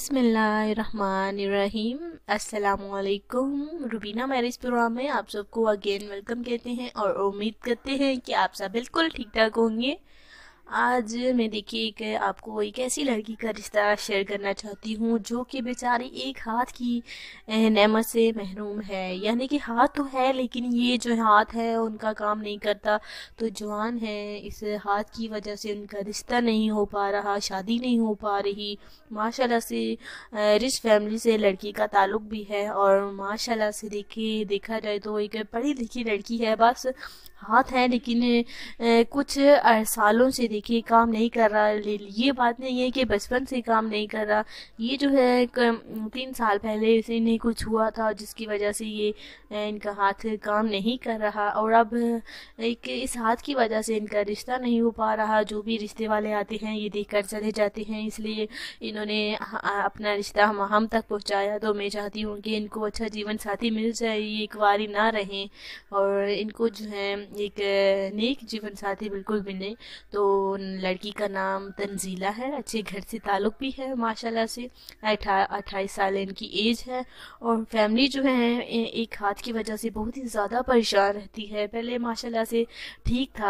बिस्मिल्लाहिर्रहमानिर्रहीम। अस्सलामुअलैकुम। Rubina marriage programme में आप सबको अगेन वेलकम कहते हैं और उम्मीद करते हैं कि आप सब बिल्कुल ठीक ठाक होंगे। आज मैं देखिए आपको एक ऐसी लड़की का रिश्ता शेयर करना चाहती हूँ जो कि बेचारी एक हाथ की नेमत से महरूम है। यानी कि हाथ तो है लेकिन ये जो हाथ है उनका काम नहीं करता, तो जवान है, इस हाथ की वजह से उनका रिश्ता नहीं हो पा रहा, शादी नहीं हो पा रही। माशाल्लाह से रिच फैमिली से लड़की का ताल्लुक भी है और माशाल्लाह से देखा जाए तो एक पढ़ी लिखी लड़की है। बस हाथ है लेकिन कुछ सालों से देखिए काम नहीं कर रहा। ये बात नहीं है कि बचपन से काम नहीं कर रहा, ये जो है 3 साल पहले से इन्हें कुछ हुआ था जिसकी वजह से ये इनका हाथ काम नहीं कर रहा और अब एक इस हाथ की वजह से इनका रिश्ता नहीं हो पा रहा। जो भी रिश्ते वाले आते हैं ये देखकर चले जाते हैं, इसलिए इन्होंने अपना रिश्ता हम तक पहुंचाया। तो मैं चाहती हूँ कि इनको अच्छा जीवन साथी मिल जाए, ये एक बारी ना रहें और इनको जो है एक नेक जीवन साथी बिल्कुल मिले। तो लड़की का नाम तंजीला है, अच्छे घर से ताल्लुक भी है माशाल्लाह से। 28 साल इनकी एज है और फैमिली जो है एक हाथ की वजह से बहुत ही ज़्यादा परेशान रहती है। पहले माशाल्लाह से ठीक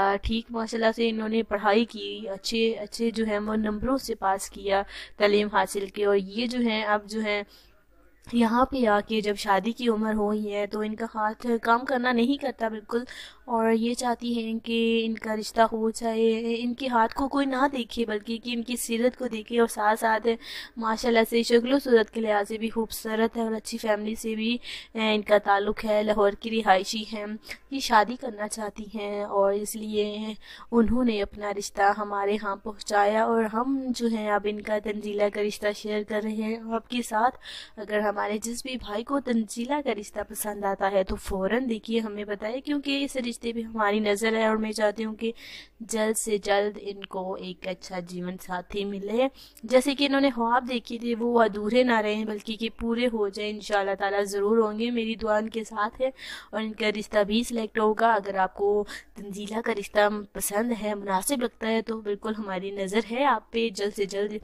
माशाल्लाह से इन्होंने पढ़ाई की, अच्छे अच्छे जो है वो नंबरों से पास किया, तालीम हासिल की। और ये जो है अब जो है यहाँ पे आके जब शादी की उम्र हो ही है तो इनका हाथ काम करना नहीं करता बिल्कुल, और ये चाहती हैं कि इनका रिश्ता हो जाए, इनके हाथ को कोई ना देखे बल्कि कि इनकी सीरत को देखे। और साथ साथ माशाल्लाह से शक्ल सूरत के लिहाज से भी खूबसूरत है और अच्छी फैमिली से भी इनका ताल्लुक़ है, लाहौर की रिहायशी हैं। ये शादी करना चाहती हैं और इसलिए उन्होंने अपना रिश्ता हमारे यहाँ पहुँचाया और हम जो है अब इनका तंजीला का रिश्ता शेयर कर रहे हैं आपके साथ। अगर हमारे जिस भी भाई को तंजीला का रिश्ता पसंद आता है तो फ़ौरन देखिए हमें बताइए, क्योंकि इस रिश्ते पे हमारी नज़र है और मैं चाहती हूँ कि जल्द से जल्द इनको एक अच्छा जीवन साथी मिले। जैसे कि इन्होंने ख्वाब देखे थे वो अधूरे ना रहें बल्कि कि पूरे हो जाए। इंशाल्लाह ताला ज़रूर होंगे, मेरी दुआ इनके साथ है और इनका रिश्ता भी सिलेक्ट होगा। अगर आपको तंजीला का रिश्ता पसंद है, मुनासिब लगता है तो बिल्कुल हमारी नज़र है आप पे। जल्द से जल्द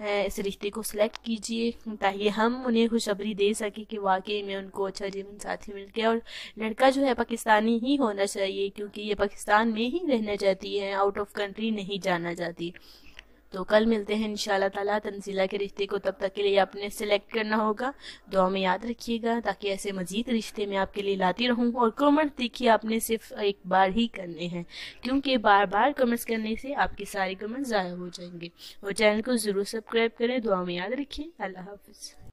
इस रिश्ते को सिलेक्ट कीजिए ताकि हम उन्हें खुशखबरी दे सकें कि वाकई में उनको अच्छा जीवन साथी मिल गया। और लड़का जो है पाकिस्तानी ही होना चाहिए क्योंकि ये पाकिस्तान में ही रहना चाहती है, आउट ऑफ कंट्री नहीं जाना चाहती। तो कल मिलते हैं इंशाल्लाह ताला तंजीला के रिश्ते को। तब तक के लिए आपने सिलेक्ट करना होगा, दुआ में याद रखिएगा ताकि ऐसे मजीद रिश्ते में आपके लिए लाती रहूं। और कमेंट देखिए आपने सिर्फ एक बार ही करने हैं क्योंकि बार बार कमेंट्स करने से आपके सारे कमेंट्स ज़ाया हो जाएंगे। और चैनल को ज़रूर सब्सक्राइब करें, दुआ में याद रखिए। अल्लाह हाफिज़।